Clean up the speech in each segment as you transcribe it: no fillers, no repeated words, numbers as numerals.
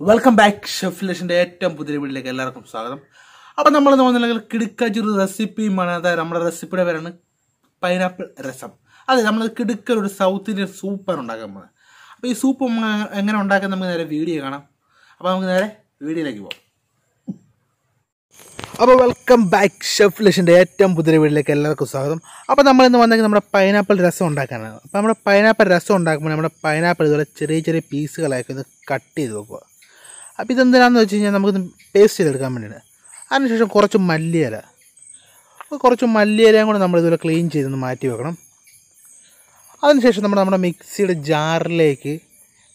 Welcome back ഷെഫിലേഷൻ്റെ ഏറ്റവും പുതിയ വീട്ടിലേക്ക് എല്ലാവർക്കും സ്വാഗതം. അപ്പം നമ്മൾ തോന്നുന്നില്ലെങ്കിൽ കിടുക്കാച്ചൊരു റെസിപ്പിയുമാണ്. അതായത് നമ്മുടെ റെസിപ്പിയുടെ പേരാണ് പൈനാപ്പിൾ രസം. അതെ, നമ്മൾ കിടുക്കൊരു സൗത്ത് ഇന്ത്യൻ സൂപ്പാണ് ഉണ്ടാക്കാൻ പോകുന്നത്. അപ്പോൾ ഈ സൂപ്പ് എങ്ങനെ ഉണ്ടാക്കാൻ നമുക്ക് നേരെ വീഡിയോ കാണാം. അപ്പോൾ നമുക്ക് നേരെ വീഡിയോയിലേക്ക് പോകാം. അപ്പോൾ വെൽക്കം ബാക്ക് ഷെഫിലേഷൻ്റെ ഏറ്റവും പുതിയ വീട്ടിലേക്ക് എല്ലാവർക്കും സ്വാഗതം. അപ്പോൾ നമ്മളിന്ന് വന്നെങ്കിൽ നമ്മുടെ പൈനാപ്പിൾ രസം ഉണ്ടാക്കാനാണ്. അപ്പോൾ നമ്മുടെ പൈനാപ്പിൾ രസം ഉണ്ടാക്കുമ്പോൾ നമ്മുടെ പൈനാപ്പിൾ ഇതുപോലെ ചെറിയ ചെറിയ പീസുകളാക്കി ഇത് കട്ട് ചെയ്ത് വെക്കുക. അപ്പോൾ ഇതെന്തിനാണെന്ന് വെച്ച് കഴിഞ്ഞാൽ നമുക്കിത് പേസ്റ്റ് ചെയ്തെടുക്കാൻ വേണ്ടിയാണ്. അതിനുശേഷം കുറച്ച് മല്ലിയിലയും കൂടെ നമ്മളിതുപോലെ ക്ലീൻ ചെയ്തൊന്ന് മാറ്റി വെക്കണം. അതിനുശേഷം നമ്മുടെ മിക്സിയുടെ ജാറിലേക്ക്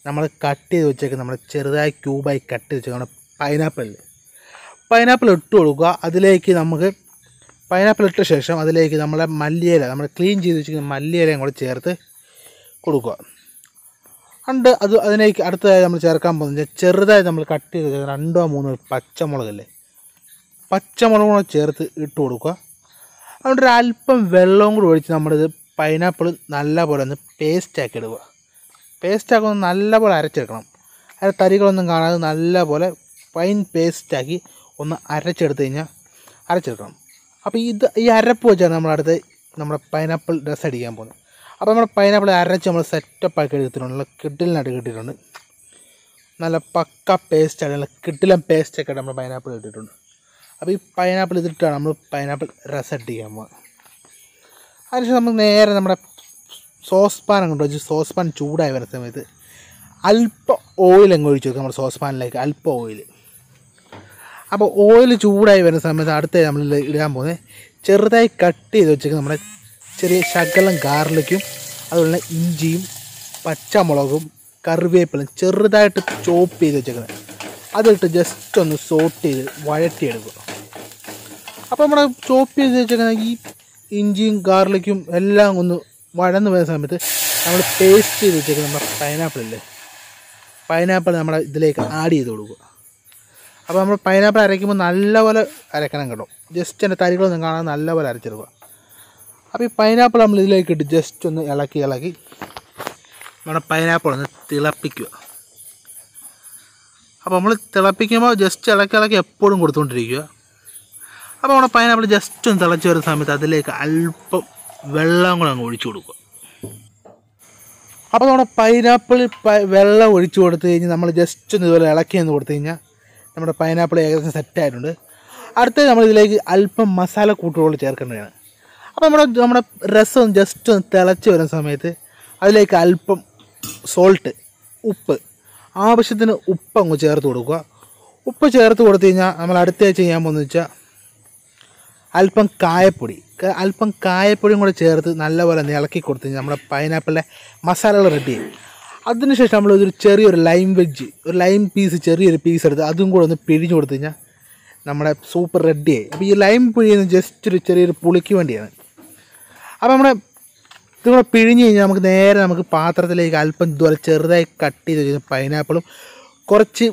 നമ്മൾ കട്ട് ചെയ്ത് വെച്ചേക്ക് നമ്മൾ ചെറുതായി ക്യൂബായി കട്ട് ചെയ്ത് വെച്ചേക്കണം പൈനാപ്പിൾ ഇട്ട് കൊടുക്കുക. അതിലേക്ക് നമുക്ക് പൈനാപ്പിൾ ഇട്ട ശേഷം അതിലേക്ക് നമ്മളെ മല്ലിയില നമ്മൾ ക്ലീൻ ചെയ്ത് വെച്ചിരിക്കുന്ന മല്ലിയിലയും കൂടെ ചേർത്ത് കൊടുക്കുക. അതിലേക്ക് അടുത്തതായി നമ്മൾ ചേർക്കാൻ പോകുന്നത് ചെറുതായി നമ്മൾ കട്ട് ചെയ്ത് 2-3 പച്ചമുളകും കൂടെ ചേർത്ത് ഇട്ട് കൊടുക്കുക. അതുകൊണ്ട് ഒരു അല്പം വെള്ളവും കൂടി ഒഴിച്ച് നമ്മളിത് പൈനാപ്പിൾ നല്ലപോലെ ഒന്ന് പേസ്റ്റാക്കി എടുക്കുക. പേസ്റ്റാക്കി നല്ലപോലെ അരച്ചെടുക്കണം. അതിൻ്റെ തരികളൊന്നും കാണാതെ നല്ലപോലെ ഫൈൻ പേസ്റ്റാക്കി ഒന്ന് അരച്ചെടുക്കണം. അപ്പോൾ ഈ അരപ്പ് വെച്ചാണ് നമ്മളടുത്ത് നമ്മുടെ പൈനാപ്പിൾ രസം അടിക്കാൻ പോകുന്നത്. അപ്പോൾ നമ്മുടെ പൈനാപ്പിൾ അരച്ച് നമ്മൾ സെറ്റപ്പാക്കി എടുത്തിട്ടുണ്ട്. നല്ല കിട്ടിലിനായിട്ട് കിട്ടിയിട്ടുണ്ട്. നല്ല പക്ക പേസ്റ്റാണ്, നല്ല കിട്ടിലൻ പേസ്റ്റൊക്കെ നമ്മൾ പൈനാപ്പിൾ ഇട്ടിട്ടുണ്ട്. അപ്പോൾ ഈ പൈനാപ്പിൾ ഇതിട്ടാണ് നമ്മൾ പൈനാപ്പിൾ രസം അടിക്കാൻ പോകുന്നത്. അതിനുശേഷം നമുക്ക് നേരെ നമ്മുടെ സോസ്പാൻ അങ്ങോട്ട് വെച്ച് സോസ്പാൻ ചൂടായി വരുന്ന സമയത്ത് അല്പം ഓയിൽ അങ്ങ് ഒഴിച്ച് വെക്കുക. നമ്മുടെ സോസ്പാനിലേക്ക് അല്പം ഓയിൽ. അപ്പോൾ ഓയിൽ ചൂടായി വരുന്ന സമയത്ത് അടുത്തായി നമ്മൾ ഇടാൻ പോകുന്നത് ചെറുതായി കട്ട് ചെയ്ത് വെച്ചേക്ക് നമ്മുടെ ചെറിയ ശകലം ഗാർലിക്കും അതുപോലെ ഇഞ്ചിയും പച്ചമുളകും കറിവേപ്പിലും ചെറുതായിട്ട് ചോപ്പ് ചെയ്ത് വെച്ചേക്കുന്നത് അതിട്ട് ജസ്റ്റ് ഒന്ന് സോട്ട് ചെയ്ത് വഴറ്റിയെടുക്കുക. അപ്പോൾ നമ്മുടെ ചോപ്പ് ചെയ്ത് വെച്ചേക്കുന്ന ഈ ഇഞ്ചിയും ഗാർലിക്കും എല്ലാം ഒന്ന് വഴന്ന് വരുന്ന സമയത്ത് നമ്മൾ പേസ്റ്റ് ചെയ്ത് വെച്ചേക്കുന്ന നമ്മുടെ പൈനാപ്പിൾ നമ്മുടെ ഇതിലേക്ക് ആഡ് ചെയ്ത് കൊടുക്കുക. അപ്പോൾ നമ്മൾ പൈനാപ്പിൾ അരയ്ക്കുമ്പോൾ നല്ലപോലെ അരക്കണം കേട്ടോ. ജസ്റ്റ് എൻ്റെ തരികളൊന്നും കാണാതെ നല്ലപോലെ അരച്ചെടുക്കുക. അപ്പോൾ ഈ പൈനാപ്പിൾ നമ്മൾ ഇതിലേക്ക് ഇട്ട് ജസ്റ്റ് ഒന്ന് ഇളക്കി നമ്മുടെ പൈനാപ്പിൾ ഒന്ന് തിളപ്പിക്കുക. അപ്പോൾ നമ്മൾ തിളപ്പിക്കുമ്പോൾ ജസ്റ്റ് ഇളക്കി എപ്പോഴും കൊടുത്തുകൊണ്ടിരിക്കുക. അപ്പോൾ നമ്മുടെ പൈനാപ്പിൾ ജസ്റ്റ് ഒന്ന് തിളച്ച് വരുന്ന സമയത്ത് അതിലേക്ക് അല്പം വെള്ളം കൂടെ അങ്ങ് ഒഴിച്ചു കൊടുക്കുക. അപ്പോൾ നമ്മുടെ പൈനാപ്പിൾ വെള്ളം ഒഴിച്ചു കൊടുത്തു കഴിഞ്ഞാൽ നമ്മൾ ജസ്റ്റ് ഒന്ന് ഇതുപോലെ ഇളക്കി ഒന്ന് കൊടുത്തു കഴിഞ്ഞാൽ നമ്മുടെ പൈനാപ്പിൾ ഏകദേശം സെറ്റായിട്ടുണ്ട്. അടുത്തത് നമ്മളിതിലേക്ക് അല്പം മസാല കൂട്ടുകൾ ചേർക്കേണ്ടതാണ്. അപ്പോൾ നമ്മുടെ രസം ജസ്റ്റ് ഒന്ന് തിളച്ച് വരുന്ന സമയത്ത് അതിലേക്ക് അല്പം ഉപ്പ് ആവശ്യത്തിന് ഉപ്പ് അങ്ങ് ചേർത്ത് കൊടുക്കുക. ഉപ്പ് ചേർത്ത് കൊടുത്തു കഴിഞ്ഞാൽ നമ്മൾ അടുത്തായി ചെയ്യാൻ പോകുന്നത് വെച്ചാൽ അല്പം കായപ്പൊടിയും കൂടെ ചേർത്ത് നല്ലപോലെ ഇളക്കി കൊടുത്തു കഴിഞ്ഞാൽ നമ്മുടെ പൈനാപ്പിളിൻ്റെ മസാലകൾ റെഡി ചെയ്യും. അതിനുശേഷം നമ്മൾ ചെറിയൊരു ലൈം പീസ് ചെറിയൊരു പീസ് എടുത്ത് അതും കൂടെ ഒന്ന് പിഴിഞ്ഞ് കൊടുത്തു കഴിഞ്ഞാൽ നമ്മുടെ സൂപ്പ് റെഡിയായി. അപ്പോൾ ഈ ലൈം പിഴിയുന്നത് ജസ്റ്റ് ചെറിയൊരു പുളിക്ക് വേണ്ടിയാണ്. അപ്പോൾ ഇതുകൂടെ പിഴിഞ്ഞ് കഴിഞ്ഞാൽ നമുക്ക് പാത്രത്തിലേക്ക് അല്പം ഇതുപോലെ ചെറുതായി കട്ട് ചെയ്ത് വെച്ചിരുന്ന പൈനാപ്പിളും കുറച്ച്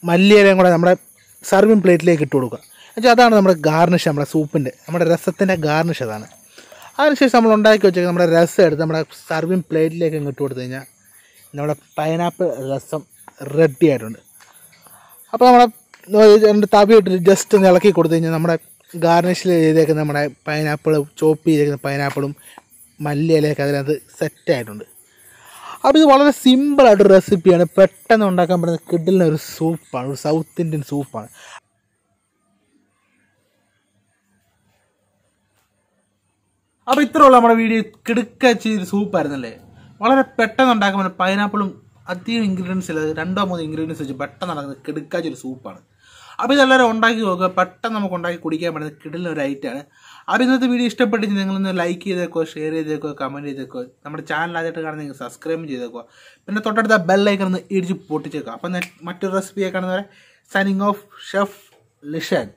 മല്ലിയിലയും കൂടെ നമ്മുടെ സർവിങ് പ്ലേറ്റിലേക്ക് ഇട്ട് കൊടുക്കുക. എന്നുവെച്ചാൽ അതാണ് നമ്മുടെ ഗാർണിഷ്, നമ്മുടെ രസത്തിൻ്റെ ഗാർണിഷ് അതാണ്. അതിനുശേഷം നമ്മൾ ഉണ്ടാക്കി വെച്ചേക്കുക നമ്മുടെ രസം എടുത്ത് നമ്മുടെ സർവിങ് പ്ലേറ്റിലേക്ക് ഇട്ട് കൊടുത്തു കഴിഞ്ഞാൽ നമ്മുടെ പൈനാപ്പിൾ രസം റെഡി ആയിട്ടുണ്ട്. അപ്പോൾ നമ്മുടെ തവി ഇട്ടിട്ട് ജസ്റ്റ് ഒന്ന് ഇളക്കി കൊടുത്തു കഴിഞ്ഞാൽ നമ്മുടെ ഗാർണിഷിൽ ചെയ്തേക്കുന്ന നമ്മുടെ പൈനാപ്പിൾ ചോപ്പ് ചെയ്തേക്കുന്ന പൈനാപ്പിളും മല്ലിയിലയൊക്കെ അതിനകത്ത് സെറ്റായിട്ടുണ്ട്. അപ്പോൾ ഇത് വളരെ സിമ്പിളായിട്ടൊരു റെസിപ്പിയാണ്. പെട്ടെന്ന് ഉണ്ടാക്കാൻ പറ്റുന്ന കിഡിലിന് ഒരു സൂപ്പാണ്, ഒരു സൗത്ത് ഇന്ത്യൻ സൂപ്പാണ്. അപ്പോൾ ഇത്രയുള്ള നമ്മുടെ വീഡിയോ കിടുക്കച്ചി സൂപ്പായിരുന്നല്ലേ. വളരെ പെട്ടെന്ന് ഉണ്ടാക്കാൻ പറ്റുന്ന പൈനാപ്പിളും അധികം ഇൻഗ്രീഡിയൻസ് ഇല്ല, 2-3 ഇൻഗ്രീഡിയൻസ് വെച്ച് പെട്ടെന്ന് നടക്കുന്നത് കിടുക്കാച്ചൊരു സൂപ്പാണ്. അപ്പോൾ ഇതെല്ലാവരും ഉണ്ടാക്കി നോക്കുക. പെട്ടെന്ന് നമുക്ക് ഉണ്ടാക്കി കുടിക്കാൻ പറ്റുന്ന കിടിലൊരു ഐറ്റമാണ്. അപ്പോൾ ഇന്നത്തെ വീഡിയോ ഇഷ്ടപ്പെട്ടിട്ട് നിങ്ങളൊന്ന് ലൈക്ക് ചെയ്തേക്കോ, ഷെയർ ചെയ്തേക്കോ, കമൻറ്റ് ചെയ്തേക്കോ. നമ്മുടെ ചാനൽ ആദ്യമായിട്ട് കാണുന്ന നിങ്ങൾ സബ്സ്ക്രൈബ് ചെയ്തേക്കോ. പിന്നെ തൊട്ടടുത്ത ബെല്ലൈക്കൺ ഒന്ന് ഇടിച്ച് പൊട്ടിച്ചേക്കോ. അപ്പം മറ്റൊരു റെസിപ്പിയെ കാണുന്നവരെ സൈനിങ് ഓഫ് ഷെഫ് ലിഷൻ.